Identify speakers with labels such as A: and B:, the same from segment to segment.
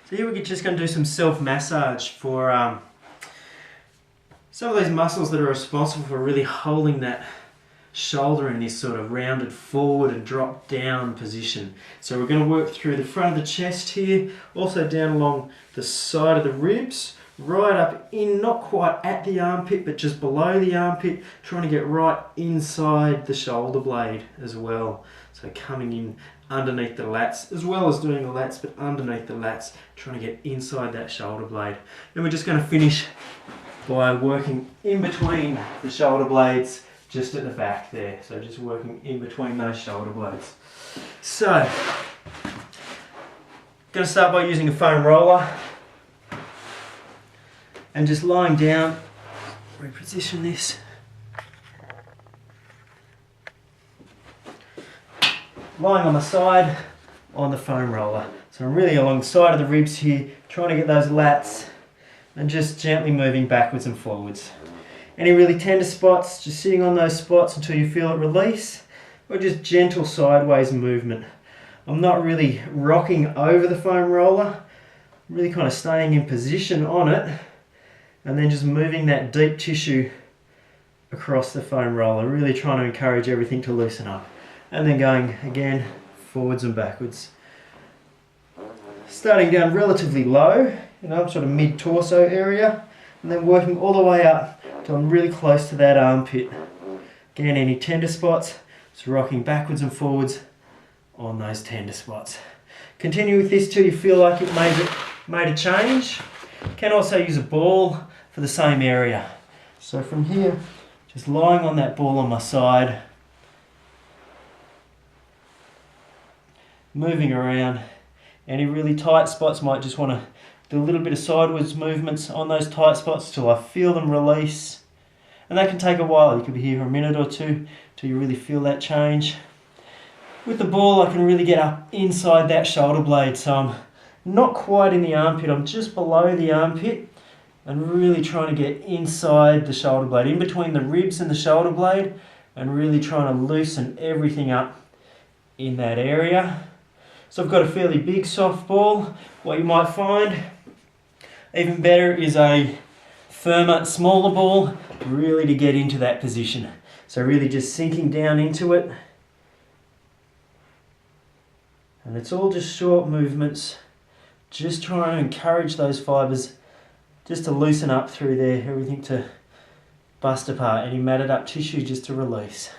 A: So here we're just going to do some self-massage for some of those muscles that are responsible for really holding that shoulder in this sort of rounded forward and drop down position. So we're going to work through the front of the chest here, also down along the side of the ribs, right up in, not quite at the armpit, but just below the armpit, trying to get right inside the shoulder blade as well. So coming in underneath the lats, as well as doing the lats, but underneath the lats, trying to get inside that shoulder blade. Then we're just going to finish by working in between the shoulder blades, just at the back there. So just working in between those shoulder blades. So, going to start by using a foam roller and just lying down, reposition this. Lying on the side on the foam roller. So I'm really along the side of the ribs here, trying to get those lats and just gently moving backwards and forwards. Any really tender spots, just sitting on those spots until you feel it release, or just gentle sideways movement. I'm not really rocking over the foam roller, I'm really kind of staying in position on it and then just moving that deep tissue across the foam roller, really trying to encourage everything to loosen up. And then going again forwards and backwards. Starting down relatively low, sort of mid-torso area, and then working all the way up till I'm really close to that armpit. Again, any tender spots, just rocking backwards and forwards on those tender spots. Continue with this till you feel like it made a change. You can also use a ball for the same area. So from here, just lying on that ball on my side, moving around. Any really tight spots, might just want to do a little bit of sideways movements on those tight spots till I feel them release. And that can take a while. You could be here for a minute or two till you really feel that change. With the ball, I can really get up inside that shoulder blade. So I'm not quite in the armpit, I'm just below the armpit and really trying to get inside the shoulder blade, in between the ribs and the shoulder blade, and really trying to loosen everything up in that area. So I've got a fairly big soft ball. What you might find even better is a firmer, smaller ball, really to get into that position. So really just sinking down into it. And it's all just short movements, just trying to encourage those fibres just to loosen up through there, everything to bust apart, any matted up tissue just to release.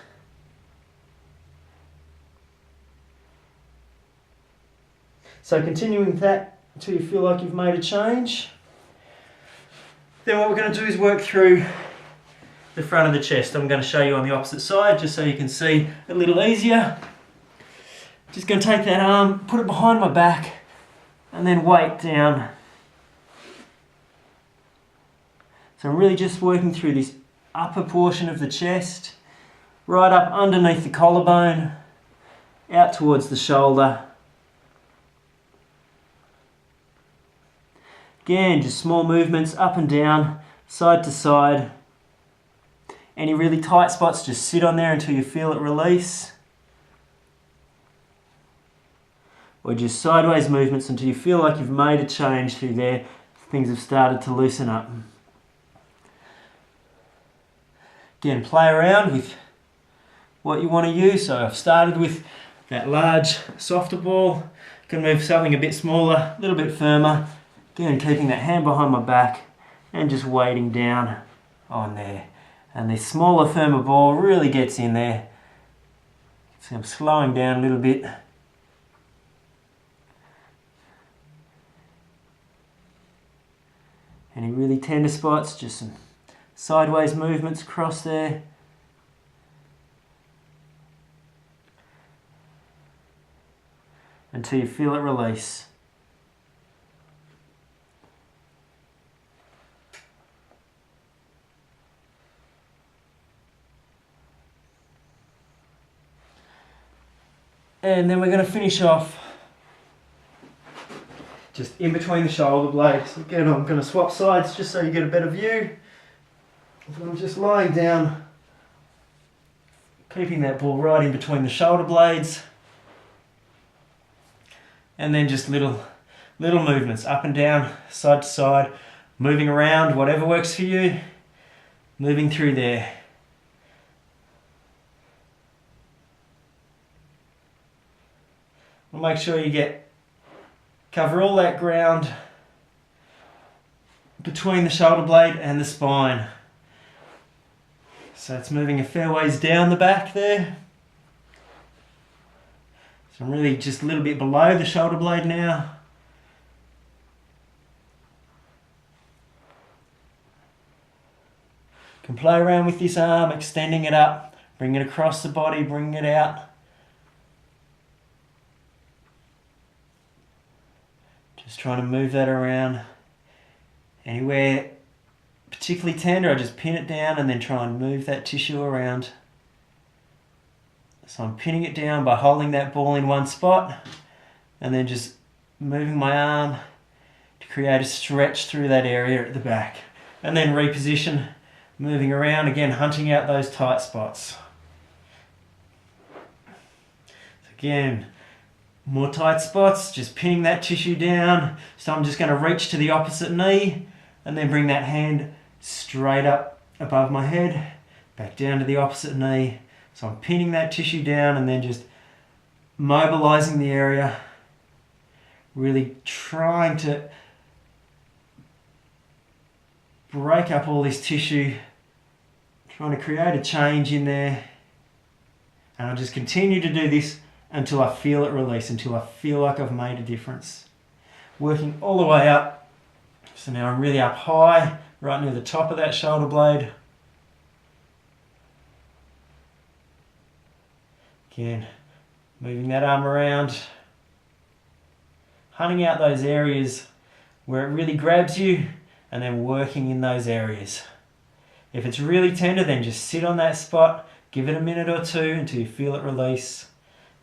A: So continuing that until you feel like you've made a change. Then what we're going to do is work through the front of the chest. I'm going to show you on the opposite side just so you can see a little easier. Just going to take that arm, put it behind my back and then weight down. So I'm really just working through this upper portion of the chest, right up underneath the collarbone, out towards the shoulder. Again, just small movements up and down, side to side. Any really tight spots, just sit on there until you feel it release. Or just sideways movements until you feel like you've made a change through there. Things have started to loosen up. Again, play around with what you want to use. So I've started with that large, softer ball. You can move something a bit smaller, a little bit firmer. Again, keeping that hand behind my back and just weighting down on there. And this smaller, firmer ball really gets in there. See, I'm slowing down a little bit. Any really tender spots, just some sideways movements across there. Until you feel it release. And then we're going to finish off just in between the shoulder blades. Again, I'm going to swap sides just so you get a better view. So I'm just lying down, keeping that ball right in between the shoulder blades. And then just little Little movements, up and down, side to side, moving around, whatever works for you, moving through there. We'll make sure you cover all that ground between the shoulder blade and the spine. So it's moving a fair ways down the back there. So I'm really just a little bit below the shoulder blade now. Can play around with this arm, extending it up, bring it across the body, bring it out. Just trying to move that around. Anywhere particularly tender, I just pin it down and then try and move that tissue around. So I'm pinning it down by holding that ball in one spot and then just moving my arm to create a stretch through that area at the back. And then reposition, moving around, again hunting out those tight spots. So again, more tight spots, just pinning that tissue down. So I'm just going to reach to the opposite knee and then bring that hand straight up above my head, back down to the opposite knee. So I'm pinning that tissue down and then just mobilizing the area, really trying to break up all this tissue, trying to create a change in there. And I'll just continue to do this until I feel it release, until I feel like I've made a difference. Working all the way up. So now I'm really up high, right near the top of that shoulder blade. Again, moving that arm around, hunting out those areas where it really grabs you and then working in those areas. If it's really tender, then just sit on that spot, give it a minute or two until you feel it release,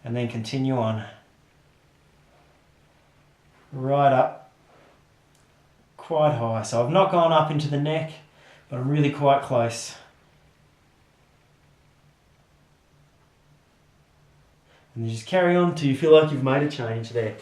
A: and then continue on. Right up, quite high. So I've not gone up into the neck, but I'm really quite close. And just carry on till you feel like you've made a change there.